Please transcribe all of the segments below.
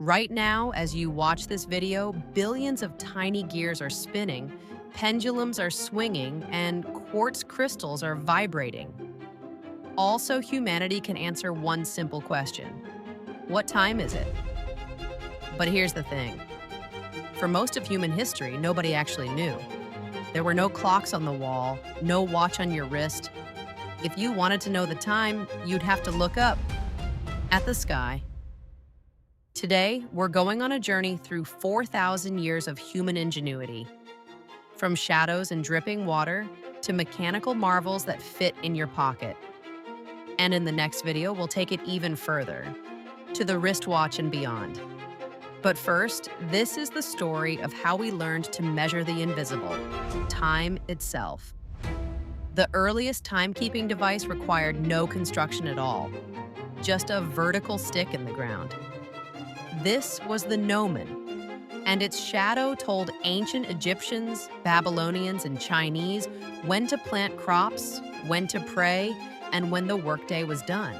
Right now, as you watch this video, billions of tiny gears are spinning, pendulums are swinging, and quartz crystals are vibrating. Also, humanity can answer one simple question: what time is it? But here's the thing. For most of human history, nobody actually knew. There were no clocks on the wall, no watch on your wrist. If you wanted to know the time, you'd have to look up at the sky. Today, we're going on a journey through 4,000 years of human ingenuity. From shadows and dripping water to mechanical marvels that fit in your pocket. And in the next video, we'll take it even further, to the wristwatch and beyond. But first, this is the story of how we learned to measure the invisible, time itself. The earliest timekeeping device required no construction at all, just a vertical stick in the ground. This was the gnomon, and its shadow told ancient Egyptians, Babylonians, and Chinese when to plant crops, when to pray, and when the workday was done.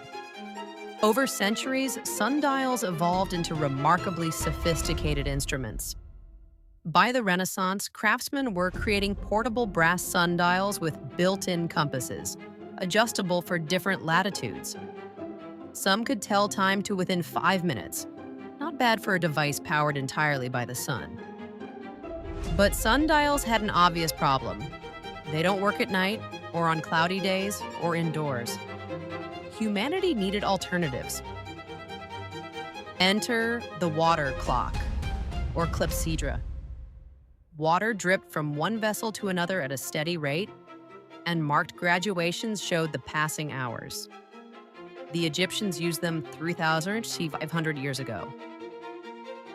Over centuries, sundials evolved into remarkably sophisticated instruments. By the Renaissance, craftsmen were creating portable brass sundials with built-in compasses, adjustable for different latitudes. Some could tell time to within 5 minutes. Not bad for a device powered entirely by the sun. But sundials had an obvious problem. They don't work at night, or on cloudy days, or indoors. Humanity needed alternatives. Enter the water clock, or clepsydra. Water dripped from one vessel to another at a steady rate, and marked graduations showed the passing hours. The Egyptians used them 3,000 to 500 years ago.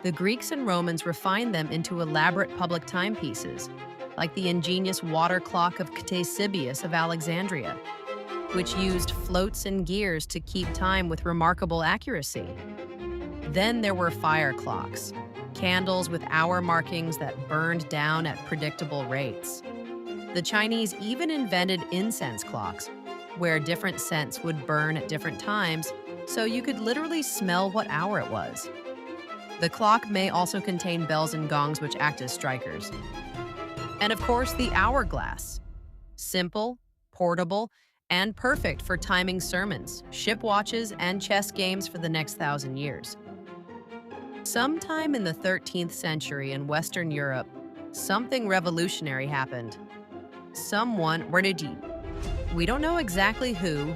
The Greeks and Romans refined them into elaborate public timepieces, like the ingenious water clock of Ctesibius of Alexandria, which used floats and gears to keep time with remarkable accuracy. Then there were fire clocks, candles with hour markings that burned down at predictable rates. The Chinese even invented incense clocks, where different scents would burn at different times, so you could literally smell what hour it was. The clock may also contain bells and gongs which act as strikers. And of course, the hourglass. Simple, portable, and perfect for timing sermons, ship watches, and chess games for the next 1,000 years. Sometime in the 13th century in Western Europe, something revolutionary happened. Someone, we don't know exactly who,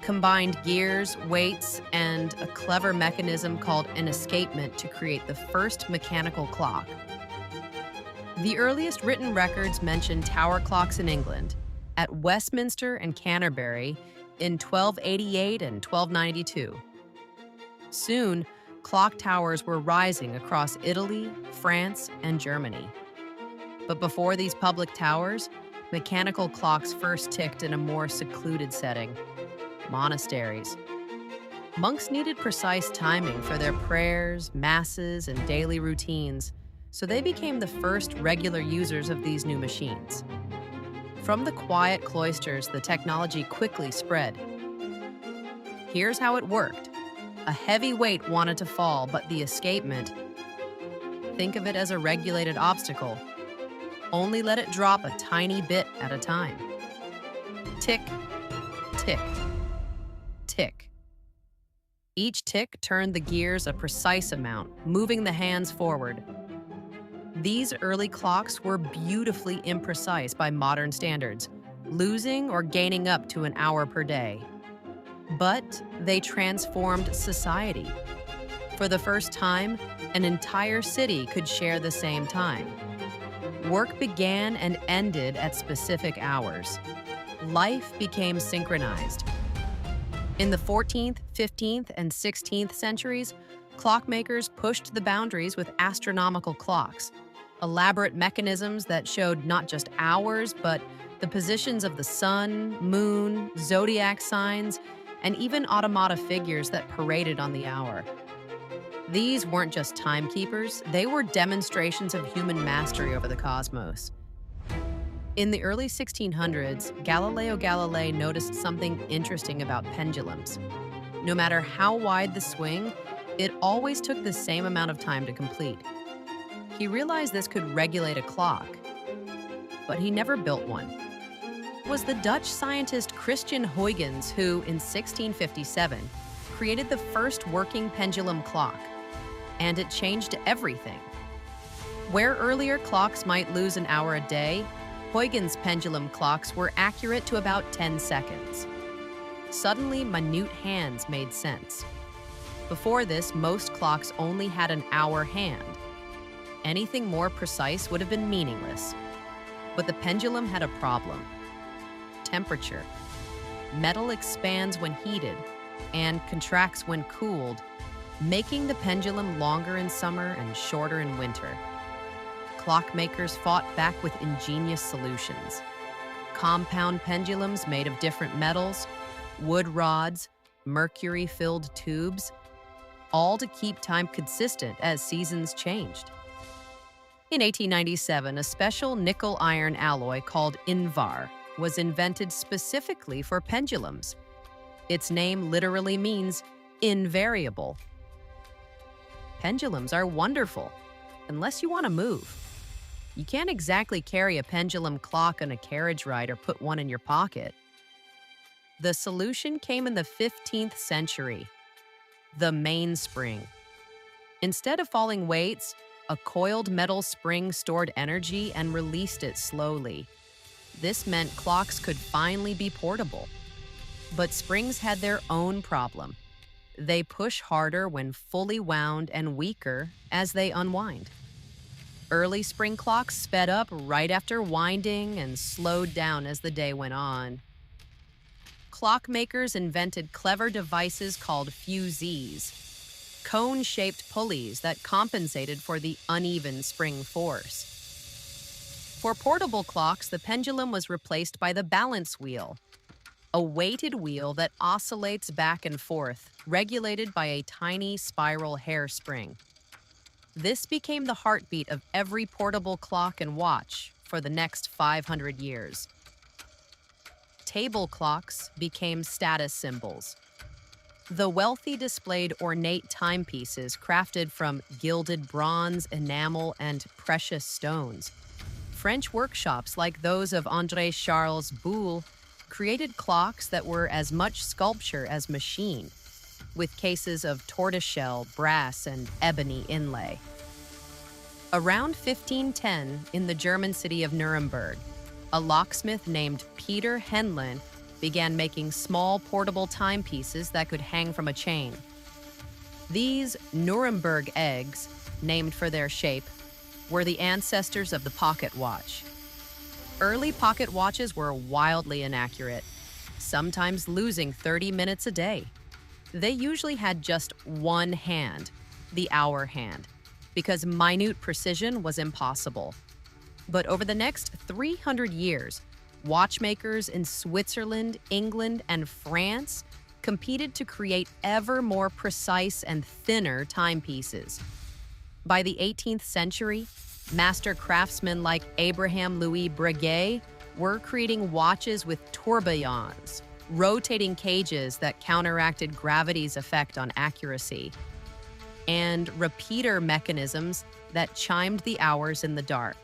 combined gears, weights, and a clever mechanism called an escapement to create the first mechanical clock. The earliest written records mention tower clocks in England, at Westminster and Canterbury in 1288 and 1292. Soon, clock towers were rising across Italy, France, and Germany. But before these public towers, mechanical clocks first ticked in a more secluded setting: monasteries. Monks needed precise timing for their prayers, masses, and daily routines, so they became the first regular users of these new machines. From the quiet cloisters, the technology quickly spread. Here's how it worked. A heavy weight wanted to fall, but the escapement, think of it as a regulated obstacle, only let it drop a tiny bit at a time. Tick, tick, tick. Each tick turned the gears a precise amount, moving the hands forward. These early clocks were beautifully imprecise by modern standards, losing or gaining up to an hour per day. But they transformed society. For the first time, an entire city could share the same time. Work began and ended at specific hours. Life became synchronized. In the 14th, 15th, and 16th centuries, clockmakers pushed the boundaries with astronomical clocks, elaborate mechanisms that showed not just hours, but the positions of the sun, moon, zodiac signs, and even automata figures that paraded on the hour. These weren't just timekeepers, they were demonstrations of human mastery over the cosmos. In the early 1600s, Galileo Galilei noticed something interesting about pendulums. No matter how wide the swing, It always took the same amount of time to complete. He realized this could regulate a clock, but he never built one. It was the Dutch scientist Christian Huygens who, in 1657, created the first working pendulum clock, and it changed everything. Where earlier clocks might lose an hour a day, Huygens' pendulum clocks were accurate to about 10 seconds. Suddenly, minute hands made sense. Before this, most clocks only had an hour hand. Anything more precise would have been meaningless. But the pendulum had a problem: temperature. Metal expands when heated and contracts when cooled, making the pendulum longer in summer and shorter in winter. Clockmakers fought back with ingenious solutions. Compound pendulums made of different metals, wood rods, mercury-filled tubes, all to keep time consistent as seasons changed. In 1897, a special nickel-iron alloy called Invar was invented specifically for pendulums. Its name literally means invariable. Pendulums are wonderful, unless you want to move. You can't exactly carry a pendulum clock on a carriage ride or put one in your pocket. The solution came in the 15th century: the mainspring. Instead of falling weights, a coiled metal spring stored energy and released it slowly. This meant clocks could finally be portable. But springs had their own problem. They push harder when fully wound and weaker as they unwind. Early spring clocks sped up right after winding and slowed down as the day went on. Clockmakers invented clever devices called fusees, cone-shaped pulleys that compensated for the uneven spring force. For portable clocks, the pendulum was replaced by the balance wheel, a weighted wheel that oscillates back and forth, regulated by a tiny spiral hairspring. This became the heartbeat of every portable clock and watch for the next 500 years. Table clocks became status symbols. The wealthy displayed ornate timepieces crafted from gilded bronze, enamel, and precious stones. French workshops like those of André Charles Boulle created clocks that were as much sculpture as machine, with cases of tortoiseshell, brass, and ebony inlay. Around 1510, in the German city of Nuremberg, a locksmith named Peter Henlein began making small portable timepieces that could hang from a chain. These Nuremberg eggs, named for their shape, were the ancestors of the pocket watch. Early pocket watches were wildly inaccurate, sometimes losing 30 minutes a day. They usually had just one hand, the hour hand, because minute precision was impossible. But over the next 300 years, watchmakers in Switzerland, England, and France competed to create ever more precise and thinner timepieces. By the 18th century, master craftsmen like Abraham Louis Breguet were creating watches with tourbillons, rotating cages that counteracted gravity's effect on accuracy, and repeater mechanisms that chimed the hours in the dark.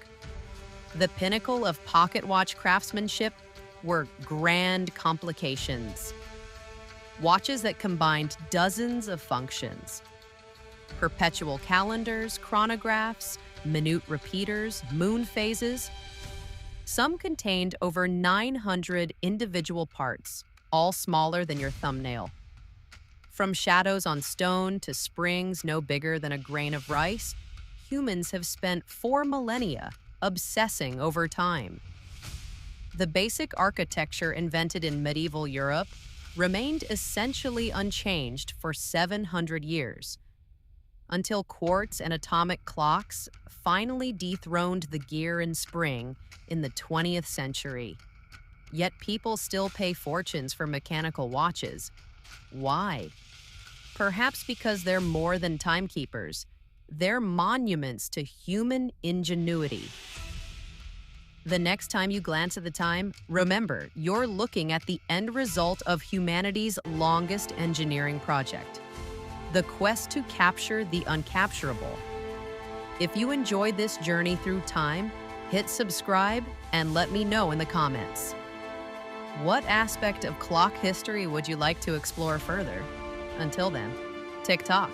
The pinnacle of pocket watch craftsmanship were grand complications. Watches that combined dozens of functions: perpetual calendars, chronographs, minute repeaters, moon phases. Some contained over 900 individual parts, all smaller than your thumbnail. From shadows on stone to springs no bigger than a grain of rice, humans have spent 4 millennia obsessing over time. The basic architecture invented in medieval Europe remained essentially unchanged for 700 years, until quartz and atomic clocks finally dethroned the gear and spring in the 20th century. Yet people still pay fortunes for mechanical watches. Why? Perhaps because they're more than timekeepers. They're monuments to human ingenuity. The next time you glance at the time, remember, you're looking at the end result of humanity's longest engineering project. the quest to capture the uncapturable. If you enjoyed this journey through time, hit subscribe and let me know in the comments. What aspect of clock history would you like to explore further? Until then, tick tock.